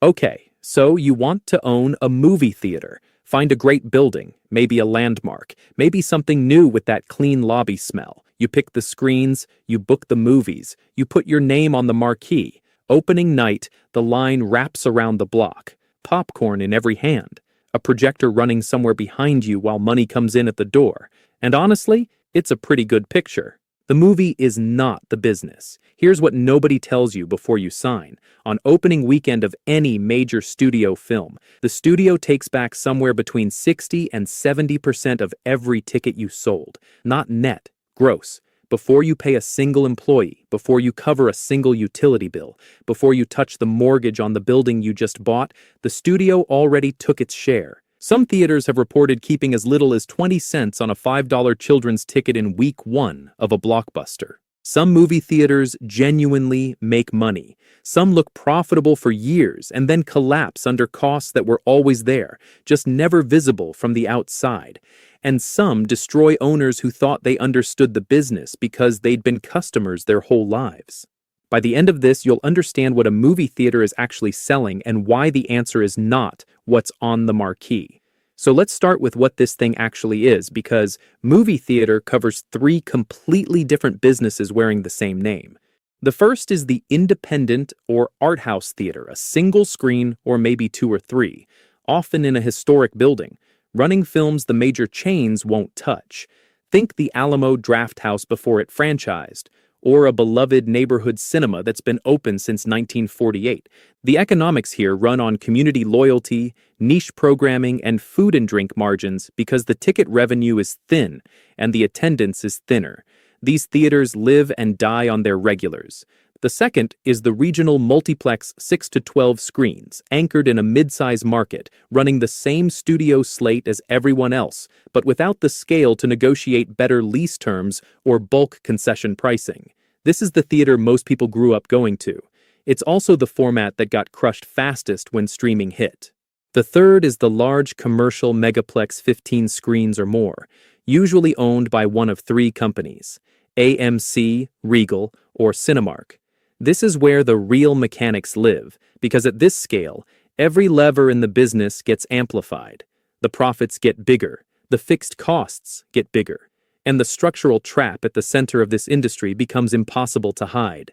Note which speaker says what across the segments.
Speaker 1: Okay, so you want to own a movie theater. Find a great building, maybe a landmark, maybe something new with that clean lobby smell. You pick the screens, you book the movies, you put your name on the marquee. Opening night, the line wraps around the block. Popcorn in every hand. A projector running somewhere behind you while money comes in at the door. And honestly, it's a pretty good picture. The movie is not the business. Here's what nobody tells you before you sign. On opening weekend of any major studio film, the studio takes back somewhere between 60 and 70% of every ticket you sold. Not net, gross. Before you pay a single employee, before you cover a single utility bill, before you touch the mortgage on the building you just bought, the studio already took its share. Some theaters have reported keeping as little as 20 cents on a $5 children's ticket in week one of a blockbuster. Some movie theaters genuinely make money. Some look profitable for years and then collapse under costs that were always there, just never visible from the outside. And some destroy owners who thought they understood the business because they'd been customers their whole lives. By the end of this, you'll understand what a movie theater is actually selling and why the answer is not what's on the marquee. So let's start with what this thing actually is, because movie theater covers three completely different businesses wearing the same name. The first is the independent or art house theater, a single screen or maybe two or three, often in a historic building, running films the major chains won't touch. Think the Alamo Drafthouse before it franchised, or a beloved neighborhood cinema that's been open since 1948. The economics here run on community loyalty, niche programming, and food and drink margins because the ticket revenue is thin and the attendance is thinner. These theaters live and die on their regulars. The second is the regional multiplex 6 to 12 screens, anchored in a mid-size market, running the same studio slate as everyone else, but without the scale to negotiate better lease terms or bulk concession pricing. This is the theater most people grew up going to. It's also the format that got crushed fastest when streaming hit. The third is the large commercial megaplex 15 screens or more, usually owned by one of three companies: AMC, Regal, or Cinemark. This is where the real mechanics live, because at this scale, every lever in the business gets amplified. The profits get bigger, the fixed costs get bigger, and the structural trap at the center of this industry becomes impossible to hide.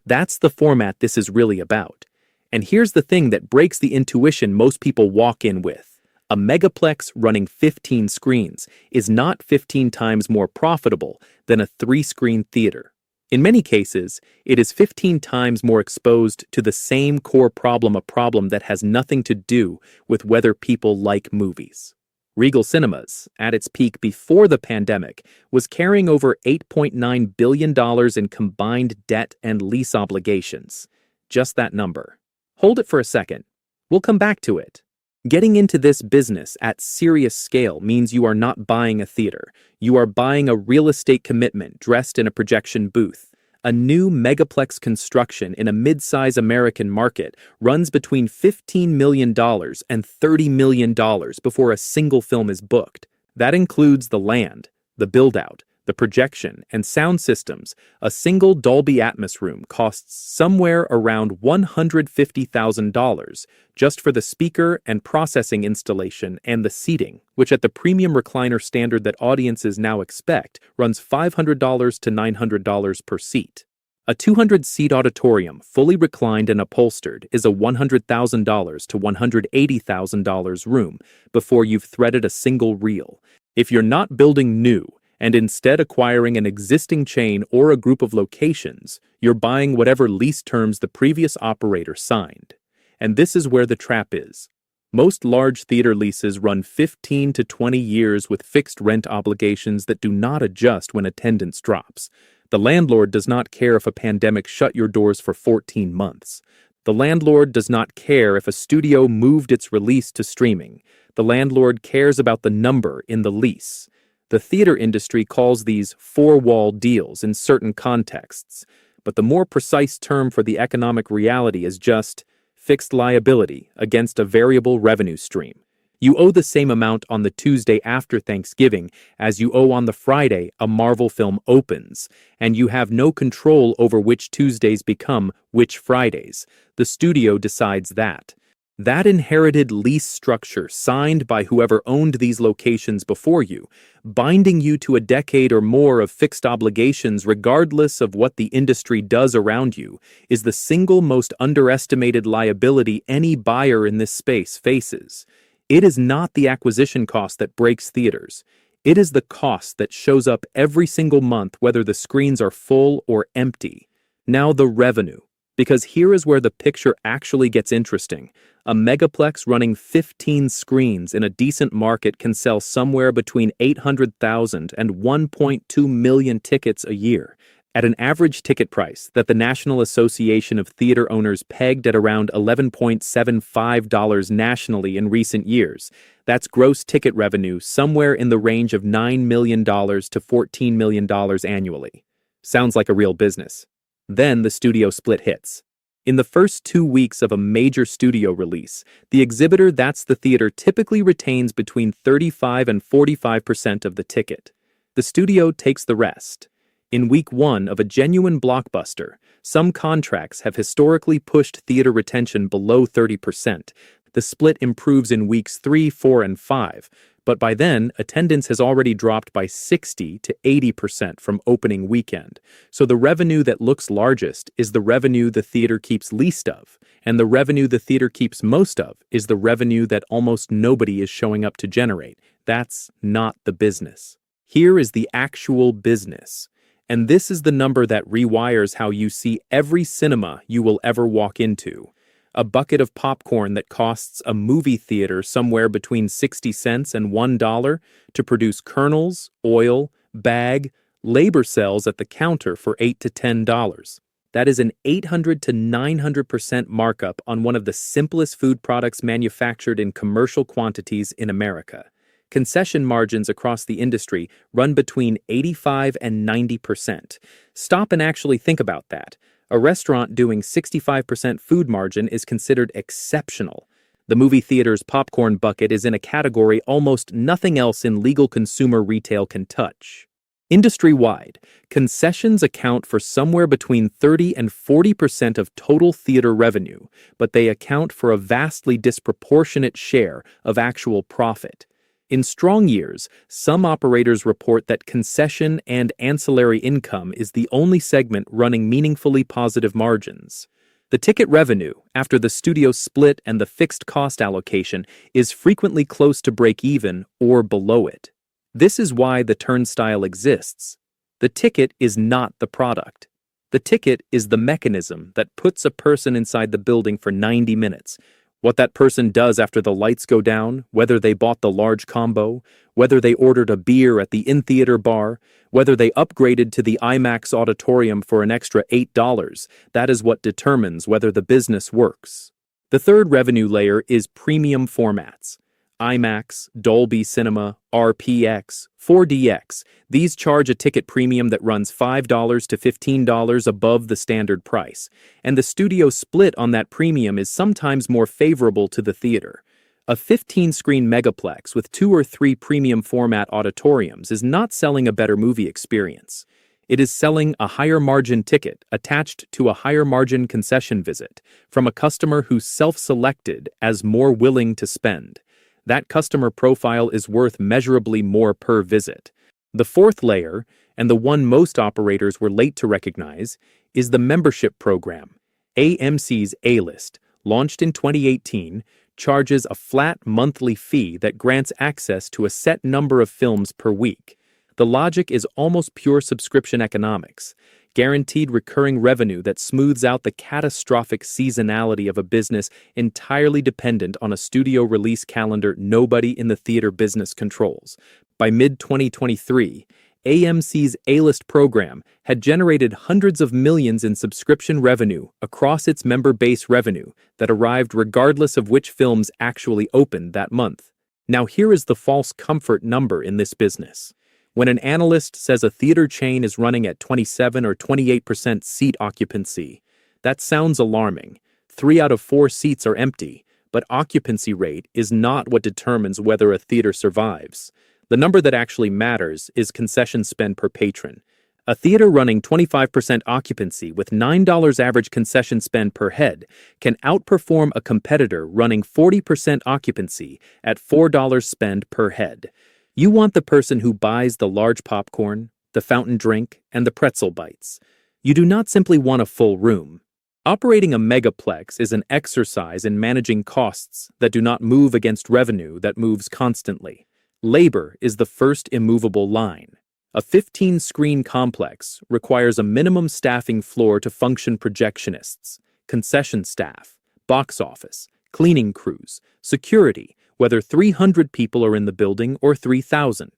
Speaker 1: That's the format this is really about. And here's the thing that breaks the intuition most people walk in with. A megaplex running 15 screens is not 15 times more profitable than a 3-screen theater. In many cases, it is 15 times more exposed to the same core problem, a problem that has nothing to do with whether people like movies. Regal Cinemas, at its peak before the pandemic, was carrying over $8.9 billion in combined debt and lease obligations. Just that number. Hold it for a second. We'll come back to it. Getting into this business at serious scale means you are not buying a theater. You are buying a real estate commitment dressed in a projection booth. A new megaplex construction in a mid-size American market runs between $15 million and $30 million before a single film is booked. That includes the land, the build-out, the projection, and sound systems. A single Dolby Atmos room costs somewhere around $150,000 just for the speaker and processing installation and the seating, which at the premium recliner standard that audiences now expect runs $500 to $900 per seat. A 200-seat auditorium, fully reclined and upholstered, is a $100,000 to $180,000 room before you've threaded a single reel. If you're not building new, and instead acquiring an existing chain or a group of locations, you're buying whatever lease terms the previous operator signed. And this is where the trap is. Most large theater leases run 15 to 20 years with fixed rent obligations that do not adjust when attendance drops. The landlord does not care if a pandemic shut your doors for 14 months. The landlord does not care if a studio moved its release to streaming. The landlord cares about the number in the lease. The theater industry calls these four-wall deals in certain contexts, but the more precise term for the economic reality is just fixed liability against a variable revenue stream. You owe the same amount on the Tuesday after Thanksgiving as you owe on the Friday a Marvel film opens, and you have no control over which Tuesdays become which Fridays. The studio decides that. That inherited lease structure signed by whoever owned these locations before you, binding you to a decade or more of fixed obligations regardless of what the industry does around you, is the single most underestimated liability any buyer in this space faces. It is not the acquisition cost that breaks theaters. It is the cost that shows up every single month whether the screens are full or empty. Now the revenue, because here is where the picture actually gets interesting. A megaplex running 15 screens in a decent market can sell somewhere between 800,000 and 1.2 million tickets a year, at an average ticket price that the National Association of Theater Owners pegged at around $11.75 nationally in recent years. That's gross ticket revenue somewhere in the range of $9 million to $14 million annually. Sounds like a real business. Then the studio split hits. In the first 2 weeks of a major studio release, the exhibitor that's the theater typically retains between 35 and 45% of the ticket. The studio takes the rest. In week 1 of a genuine blockbuster, some contracts have historically pushed theater retention below 30%. The split improves in weeks 3, 4, and 5, but by then, attendance has already dropped by 60 to 80% from opening weekend. So the revenue that looks largest is the revenue the theater keeps least of, and the revenue the theater keeps most of is the revenue that almost nobody is showing up to generate. That's not the business. Here is the actual business. And this is the number that rewires how you see every cinema you will ever walk into. A bucket of popcorn that costs a movie theater somewhere between 60 cents and $1 to produce kernels, oil, bag, labor cells at the counter for $8 to $10. That is an 800 to 900% markup on one of the simplest food products manufactured in commercial quantities in America. Concession margins across the industry run between 85 and 90%. Stop and actually think about that. A restaurant doing 65% food margin is considered exceptional. The movie theater's popcorn bucket is in a category almost nothing else in legal consumer retail can touch. Industry-wide, concessions account for somewhere between 30 and 40% of total theater revenue, but they account for a vastly disproportionate share of actual profit. In strong years, some operators report that concession and ancillary income is the only segment running meaningfully positive margins. The ticket revenue, after the studio split and the fixed cost allocation, is frequently close to break-even or below it. This is why the turnstile exists. The ticket is not the product. The ticket is the mechanism that puts a person inside the building for 90 minutes. What that person does after the lights go down, whether they bought the large combo, whether they ordered a beer at the in-theater bar, whether they upgraded to the IMAX auditorium for an extra $8, that is what determines whether the business works. The third revenue layer is premium formats. IMAX, Dolby Cinema, RPX, 4DX. These charge a ticket premium that runs $5 to $15 above the standard price, and the studio split on that premium is sometimes more favorable to the theater. A 15-screen megaplex with 2 or 3 premium format auditoriums is not selling a better movie experience. It is selling a higher margin ticket attached to a higher margin concession visit from a customer who's self-selected as more willing to spend. That customer profile is worth measurably more per visit. The fourth layer, and the one most operators were late to recognize, is the membership program. AMC's A-List, launched in 2018, charges a flat monthly fee that grants access to a set number of films per week. The logic is almost pure subscription economics, guaranteed recurring revenue that smooths out the catastrophic seasonality of a business entirely dependent on a studio release calendar nobody in the theater business controls. By mid-2023, AMC's A-List program had generated hundreds of millions in subscription revenue across its member base revenue that arrived regardless of which films actually opened that month. Now here is the false comfort number in this business. When an analyst says a theater chain is running at 27 or 28% seat occupancy, that sounds alarming. 3 out of 4 seats are empty, but occupancy rate is not what determines whether a theater survives. The number that actually matters is concession spend per patron. A theater running 25% occupancy with $9 average concession spend per head can outperform a competitor running 40% occupancy at $4 spend per head. You want the person who buys the large popcorn, the fountain drink, and the pretzel bites. You do not simply want a full room. Operating a megaplex is an exercise in managing costs that do not move against revenue that moves constantly. Labor is the first immovable line. A 15-screen complex requires a minimum staffing floor to function projectionists, concession staff, box office, cleaning crews, security, whether 300 people are in the building or 3,000.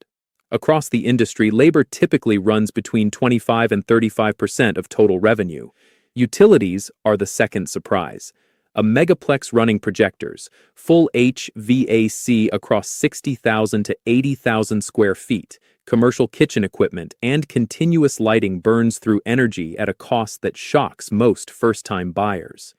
Speaker 1: Across the industry, labor typically runs between 25 and 35% of total revenue. Utilities are the second surprise. A megaplex running projectors, full HVAC across 60,000 to 80,000 square feet, commercial kitchen equipment, and continuous lighting burns through energy at a cost that shocks most first-time buyers.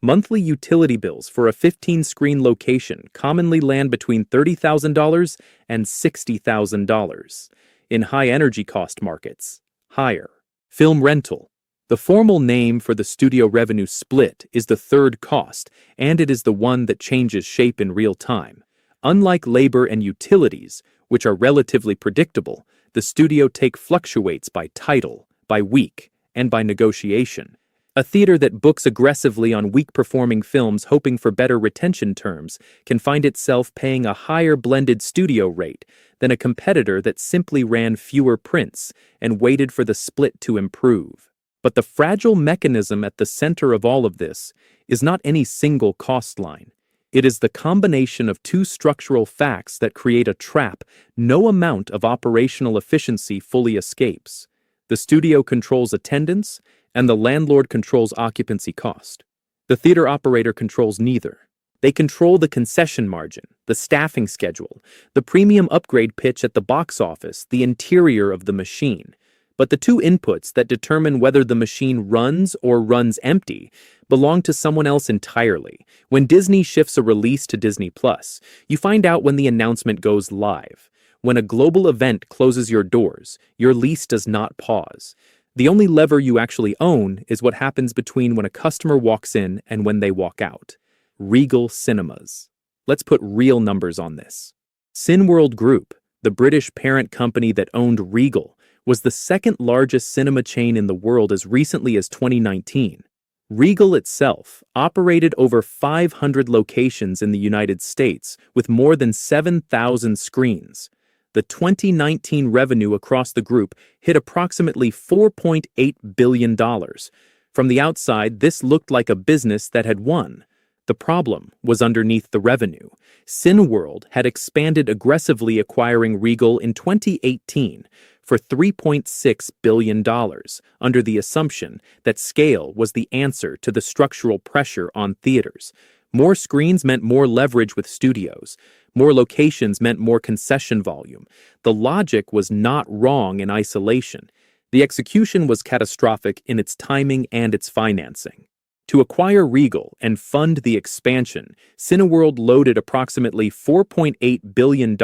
Speaker 1: Monthly utility bills for a 15-screen location commonly land between $30,000 and $60,000. In high-energy cost markets, higher. Film rental. The formal name for the studio revenue split is the third cost, and it is the one that changes shape in real time. Unlike labor and utilities, which are relatively predictable, the studio take fluctuates by title, by week, and by negotiation. A theater that books aggressively on weak-performing films hoping for better retention terms can find itself paying a higher blended studio rate than a competitor that simply ran fewer prints and waited for the split to improve. But the fragile mechanism at the center of all of this is not any single cost line. It is the combination of two structural facts that create a trap no amount of operational efficiency fully escapes. The studio controls attendance, and the landlord controls occupancy cost. The theater operator controls neither. They control the concession margin, the staffing schedule, the premium upgrade pitch at the box office, the interior of the machine. But the two inputs that determine whether the machine runs or runs empty belong to someone else entirely. When Disney shifts a release to Disney+, you find out when the announcement goes live. When a global event closes your doors, your lease does not pause. The only lever you actually own is what happens between when a customer walks in and when they walk out. Regal Cinemas. Let's put real numbers on this. Cineworld Group, the British parent company that owned Regal, was the second largest cinema chain in the world as recently as 2019. Regal itself operated over 500 locations in the United States with more than 7,000 screens. The 2019 revenue across the group hit approximately $4.8 billion. From the outside, this looked like a business that had won. The problem was underneath the revenue. Cineworld had expanded aggressively, acquiring Regal in 2018 for $3.6 billion, under the assumption that scale was the answer to the structural pressure on theaters. More screens meant more leverage with studios. More locations meant more concession volume. The logic was not wrong in isolation. The execution was catastrophic in its timing and its financing. To acquire Regal and fund the expansion, Cineworld loaded approximately $4.8 billion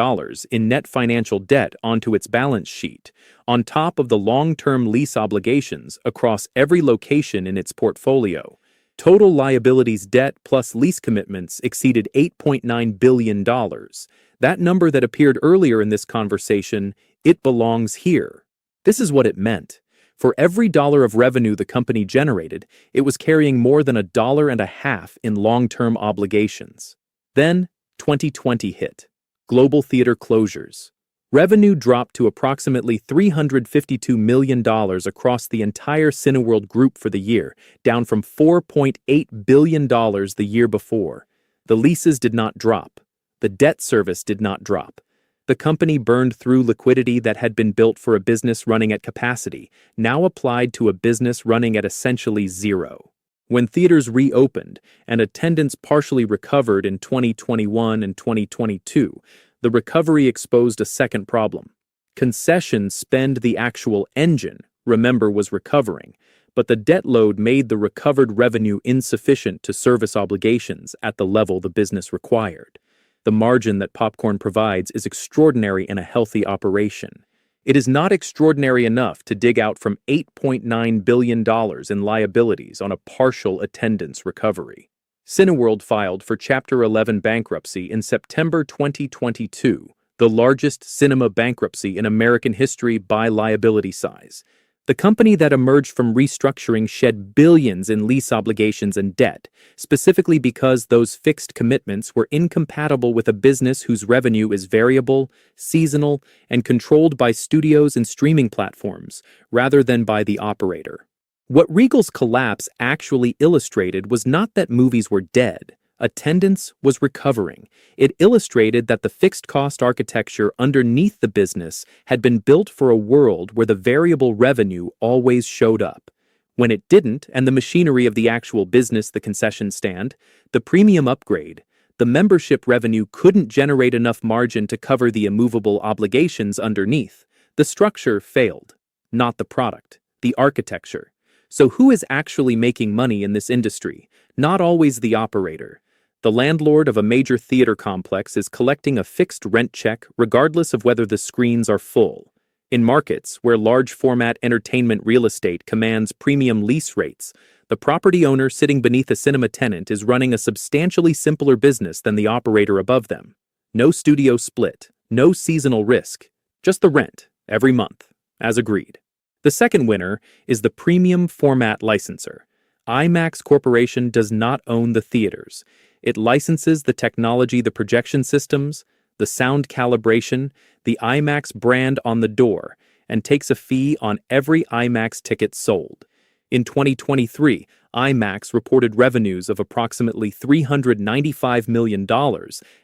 Speaker 1: in net financial debt onto its balance sheet, on top of the long-term lease obligations across every location in its portfolio. Total liabilities debt plus lease commitments exceeded $8.9 billion. That number that appeared earlier in this conversation, it belongs here. This is what it meant. For every dollar of revenue the company generated, it was carrying more than $1.50 in long-term obligations. Then, 2020 hit. Global theater closures. Revenue dropped to approximately $352 million across the entire Cineworld group for the year, down from $4.8 billion the year before. The leases did not drop. The debt service did not drop. The company burned through liquidity that had been built for a business running at capacity, now applied to a business running at essentially zero. When theaters reopened and attendance partially recovered in 2021 and 2022, the recovery exposed a second problem. Concession spend, the actual engine, remember, was recovering, but the debt load made the recovered revenue insufficient to service obligations at the level the business required. The margin that popcorn provides is extraordinary in a healthy operation. It is not extraordinary enough to dig out from $8.9 billion in liabilities on a partial attendance recovery. Cineworld filed for Chapter 11 bankruptcy in September 2022, the largest cinema bankruptcy in American history by liability size. The company that emerged from restructuring shed billions in lease obligations and debt, specifically because those fixed commitments were incompatible with a business whose revenue is variable, seasonal, and controlled by studios and streaming platforms, rather than by the operator. What Regal's collapse actually illustrated was not that movies were dead. Attendance was recovering. It illustrated that the fixed-cost architecture underneath the business had been built for a world where the variable revenue always showed up. When it didn't, and the machinery of the actual business, the concession stand, the premium upgrade, the membership revenue couldn't generate enough margin to cover the immovable obligations underneath. The structure failed, not the product, the architecture. So who is actually making money in this industry? Not always the operator. The landlord of a major theater complex is collecting a fixed rent check regardless of whether the screens are full. In markets where large-format entertainment real estate commands premium lease rates, the property owner sitting beneath a cinema tenant is running a substantially simpler business than the operator above them. No studio split, no seasonal risk, just the rent, every month, as agreed. The second winner is the premium format licensor. IMAX Corporation does not own the theaters. It licenses the technology, the projection systems, the sound calibration, the IMAX brand on the door, and takes a fee on every IMAX ticket sold. In 2023, IMAX reported revenues of approximately $395 million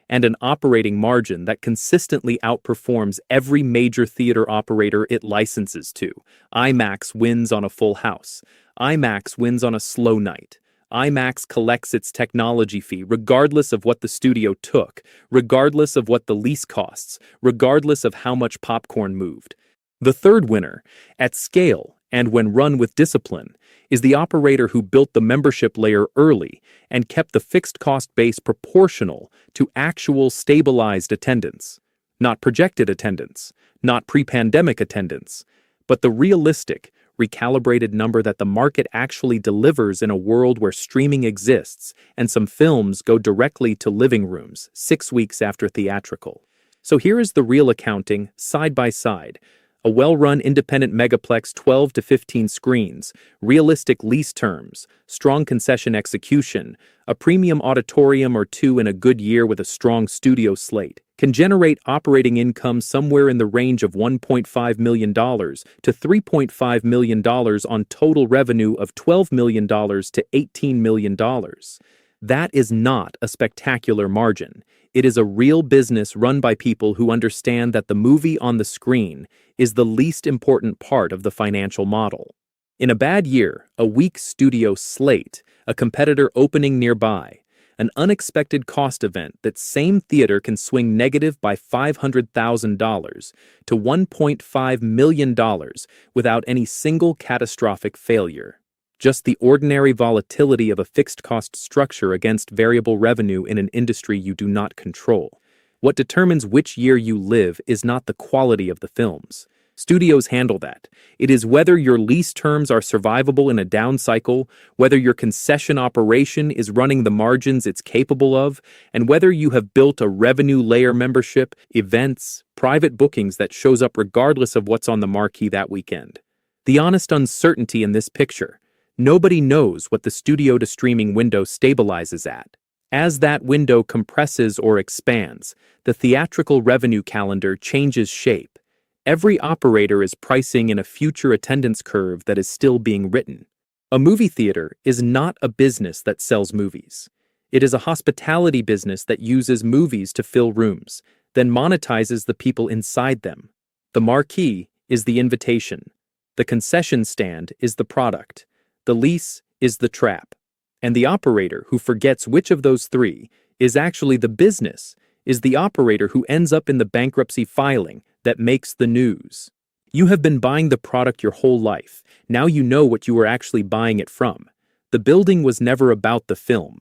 Speaker 1: and an operating margin that consistently outperforms every major theater operator it licenses to. IMAX wins on a full house. IMAX wins on a slow night. IMAX collects its technology fee regardless of what the studio took, regardless of what the lease costs, regardless of how much popcorn moved. The third winner, at scale and when run with discipline, is the operator who built the membership layer early and kept the fixed cost base proportional to actual stabilized attendance. Not projected attendance, not pre-pandemic attendance, but the realistic, recalibrated number that the market actually delivers in a world where streaming exists and some films go directly to living rooms 6 weeks after theatrical. So here is the real accounting, side by side. A well-run independent megaplex 12 to 15 screens, realistic lease terms, strong concession execution, a premium auditorium or two in a good year with a strong studio slate, can generate operating income somewhere in the range of $1.5 million to $3.5 million on total revenue of $12 million to $18 million. That is not a spectacular margin. It is a real business run by people who understand that the movie on the screen is the least important part of the financial model. In a bad year, a weak studio slate, a competitor opening nearby, an unexpected cost event, that same theater can swing negative by $500,000 to $1.5 million without any single catastrophic failure. Just the ordinary volatility of a fixed cost structure against variable revenue in an industry you do not control. What determines which year you live is not the quality of the films. Studios handle that. It is whether your lease terms are survivable in a down cycle, whether your concession operation is running the margins it's capable of, and whether you have built a revenue layer membership, events, private bookings that shows up regardless of what's on the marquee that weekend. The honest uncertainty in this picture. Nobody knows what the studio to streaming window stabilizes at. As that window compresses or expands, the theatrical revenue calendar changes shape. Every operator is pricing in a future attendance curve that is still being written. A movie theater is not a business that sells movies. It is a hospitality business that uses movies to fill rooms, then monetizes the people inside them. The marquee is the invitation. The concession stand is the product. The lease is the trap. And the operator who forgets which of those three is actually the business is the operator who ends up in the bankruptcy filing that makes the news. You have been buying the product your whole life. Now you know what you were actually buying it from. The building was never about the film.